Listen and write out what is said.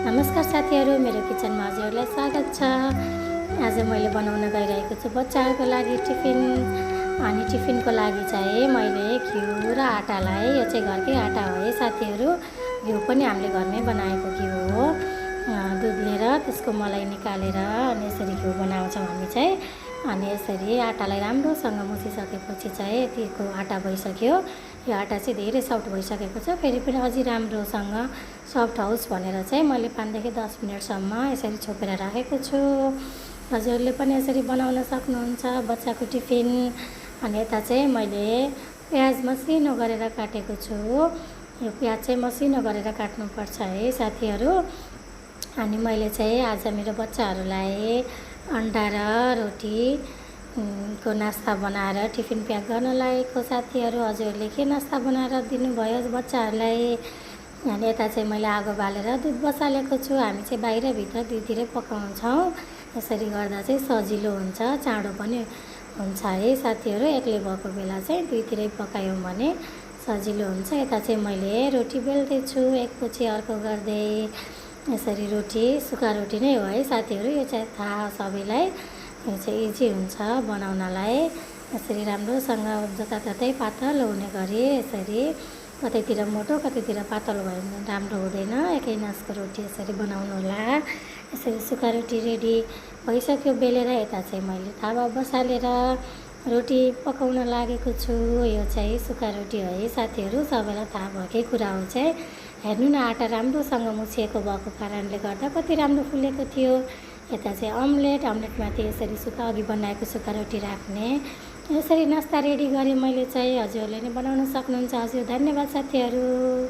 नमस्कार साथीहरू, मेरो किचनमा हजुरहरूलाई स्वागत छ। आज मैले बनाउन गइरहेको छु बच्चाहरूको लागि टिफिन। अनि टिफिनको लागि चाहिँ मैले घिउ र आटालाई, यो चाहिँ घरकै आटा हो है साथीहरू। घिउ पनि हामीले घरमै बनाएको घिउ हो। दुध लिएर त्यसको मलाई निकालेर अनि यसरी घिउ बनाउँछौँ हामी चाहिँ। अनि यसरी आटालाई राम्रोसँग मुछिसकेपछि चाहिँ यतिको आटा भइसक्यो। यो आटा चाहिँ धेरै सफ्ट भइसकेको छ। फेरि पनि अझै राम्रोसँग सफ्ट होस् भनेर चाहिँ मैले 5 देखि 10 मिनटसम्म यसरी छोपेर राखेको छु। हजुरहरूले पनि यसरी बनाउन सक्नुहुन्छ बच्चाको टिफिन। अनि यता चाहिँ मैले प्याज मसिनो गरेर काटेको छु। यो प्याज चाहिँ मसिनो गरेर काट्नुपर्छ है साथीहरू। अनि मैले चाहिँ आज मेरो बच्चाहरूलाई अन्डा र रोटी को नास्ता बनाएर टिफिन प्याक गर्न लागेको साथीहरू। हजुरहरूले के नास्ता बनाएर दिनुभयो बच्चाहरूलाई? अनि यता चाहिँ मैले आगो बालेर दुध बसालेको छु। हामी चाहिँ बाहिरभित्र दुईतिरै पकाउँछौँ। यसरी गर्दा चाहिँ सजिलो हुन्छ, चाँडो पनि हुन्छ है साथीहरू। एक्लै भएको बेला चाहिँ दुईतिरै पकायौँ भने सजिलो हुन्छ। यता चाहिँ मैले रोटी बेल्दैछु एकपछि अर्को गर्दै। यसरी रोटी सुक्खा रोटी नै हो है साथीहरू, यो चाहिँ थाहा सबैलाई। यो चाहिँ इजी हुन्छ बनाउनलाई। यसरी राम्रोसँग जताततै पातलो हुने गरी यसरी कतैतिर मोटो कतैतिर पातलो भयो भने राम्रो हुँदैन। एकै नासको रोटी यसरी बनाउनु होला। यसरी सुक्खा रोटी रेडी भइसक्यो बेलेर। यता चाहिँ मैले तावा बसालेर रोटी पकाउन लागेको छु। यो चाहिँ सुक्खा रोटी हो है साथीहरू, सबैलाई थाहा भएकै कुरा हो चाहिँ। हेर्नु न, आटा राम्रोसँग मुछिएको भएको कारणले गर्दा कति राम्रो फुलेको थियो। यता चाहिँ अमलेटमाथि यसरी अघि बनाएको सुक्खा रोटी राख्ने। यसरी नास्ता रेडी गरेँ मैले चाहिँ। हजुरहरूले नै बनाउन सक्नुहुन्छ। हजुर धन्यवाद साथीहरू।